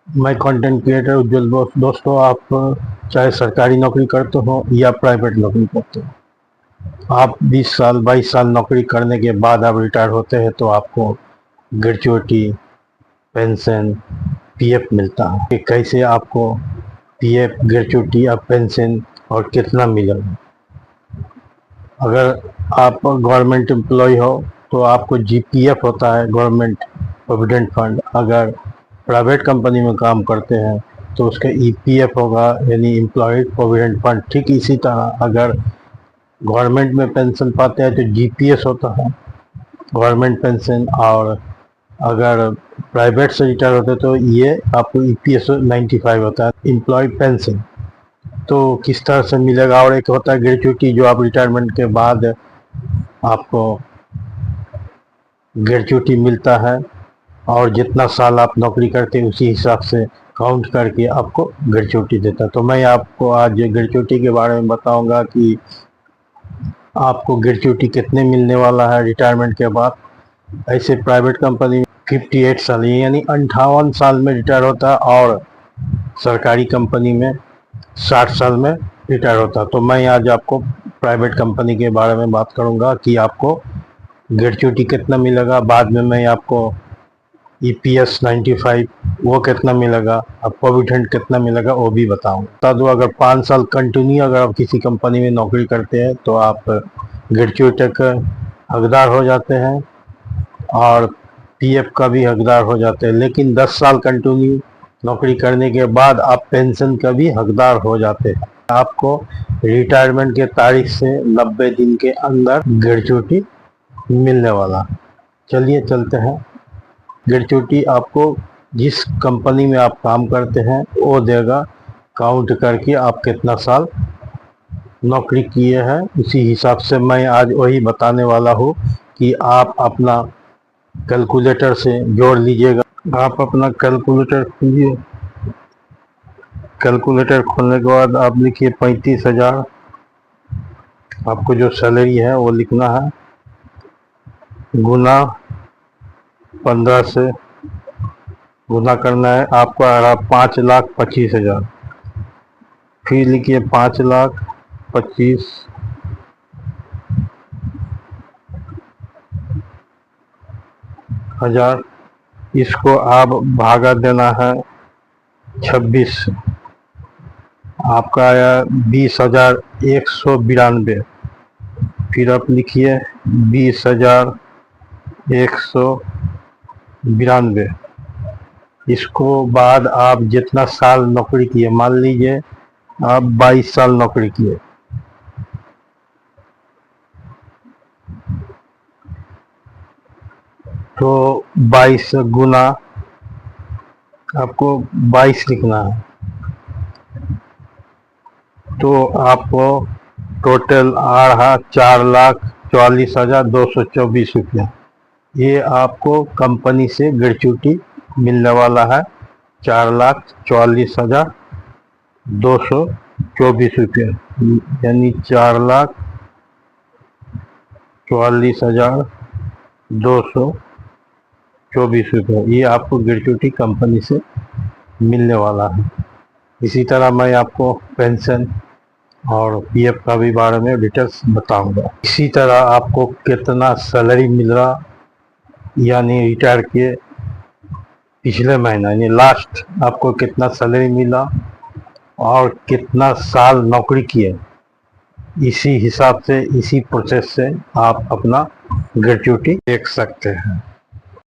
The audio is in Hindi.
मैं कंटेंट क्रिएटर उज्जवल बोस। दोस्तों, आप चाहे सरकारी नौकरी करते हो या प्राइवेट नौकरी करते हो, आप 20 साल 22 साल नौकरी करने के बाद आप रिटायर होते हैं तो आपको ग्रेचुइटी, पेंशन, पीएफ मिलता है। कि कैसे आपको पीएफ, ग्रेचुइटी या पेंशन और कितना मिलेगा। अगर आप गवर्नमेंट एम्प्लॉय हो तो आपको जीपीएफ होता है, गवर्नमेंट प्रोविडेंट फंड। अगर प्राइवेट कंपनी में काम करते हैं तो उसका ईपीएफ होगा, यानी एम्प्लॉय प्रोविडेंट फंड। ठीक इसी तरह अगर गवर्नमेंट में पेंशन पाते हैं तो जीपीएस होता है, गवर्नमेंट पेंशन। और अगर प्राइवेट से रिटायर होते हैं तो ये आपको ईपीएस 95 होता है, एम्प्लॉय पेंशन। तो किस तरह से मिलेगा। और एक होता है ग्रेचुइटी, जो आप रिटायरमेंट के बाद आपको ग्रेचुइटी मिलता है और जितना साल आप नौकरी करते हैं उसी हिसाब से काउंट करके आपको ग्रेचुइटी देता है। तो मैं आपको आज ग्रेचुइटी के बारे में बताऊंगा कि आपको ग्रेचुइटी कितने मिलने वाला है रिटायरमेंट के बाद। ऐसे प्राइवेट कंपनी में 58 साल यानी 58 साल में रिटायर होता है और सरकारी कंपनी में 60 साल में रिटायर होता है। तो मैं आज आपको प्राइवेट कंपनी के बारे में बात करूंगा कि आपको ग्रेचुइटी कितना मिलेगा। बाद में मैं आपको ईपीएस 95 वो कितना मिलेगा, अब प्रोविडेंट कितना मिलेगा वो भी बताऊंगा। बता दो, अगर 5 साल कंटिन्यू अगर आप किसी कंपनी में नौकरी करते हैं तो आप ग्रेचुइटी का हकदार हो जाते हैं और पीएफ का भी हकदार हो जाते हैं। लेकिन 10 साल कंटिन्यू नौकरी करने के बाद आप पेंशन का भी हकदार हो जाते हैं। आपको रिटायरमेंट के तारीख से 90 दिन के अंदर ग्रेचुइटी मिलने वाला। चलिए चलते हैं। ग्रेचुइटी आपको जिस कंपनी में आप काम करते हैं वो देगा, काउंट करके आप कितना साल नौकरी किए हैं उसी हिसाब से मैं आज वही बताने वाला हूँ कि आप अपना कैलकुलेटर से जोड़ लीजिएगा। आप अपना कैलकुलेटर खोलिए। कैलकुलेटर खोलने के बाद आप लिखिए 35,000। आपको जो सैलरी है वो लिखना है, गुना 15 से गुना करना है। आपका आ रहा 5,25,000। फिर लिखिए 5,25,000। इसको आप भागा देना है 26 से। आपका आया 20,192। फिर आप लिखिए 20,192। इसको बाद आप जितना साल नौकरी किए, मान लीजिए आप 22 साल नौकरी किए, तो 22 गुना आपको 22 लिखना है। तो आपको टोटल आ रहा 4,44,224 रुपया। ये आपको कंपनी से ग्रेचुइटी मिलने वाला है, 4,44,224 रुपया, यानी 4,44,224 रुपया। ये आपको ग्रेचुइटी कंपनी से मिलने वाला है। इसी तरह मैं आपको पेंशन और पीएफ का भी बारे में डिटेल्स बताऊंगा। इसी तरह आपको कितना सैलरी मिल रहा, यानी रिटायर के पिछले महीना यानी लास्ट आपको कितना सैलरी मिला और कितना साल नौकरी किए, इसी हिसाब से, इसी प्रोसेस से आप अपना ग्रेचुइटी देख सकते हैं।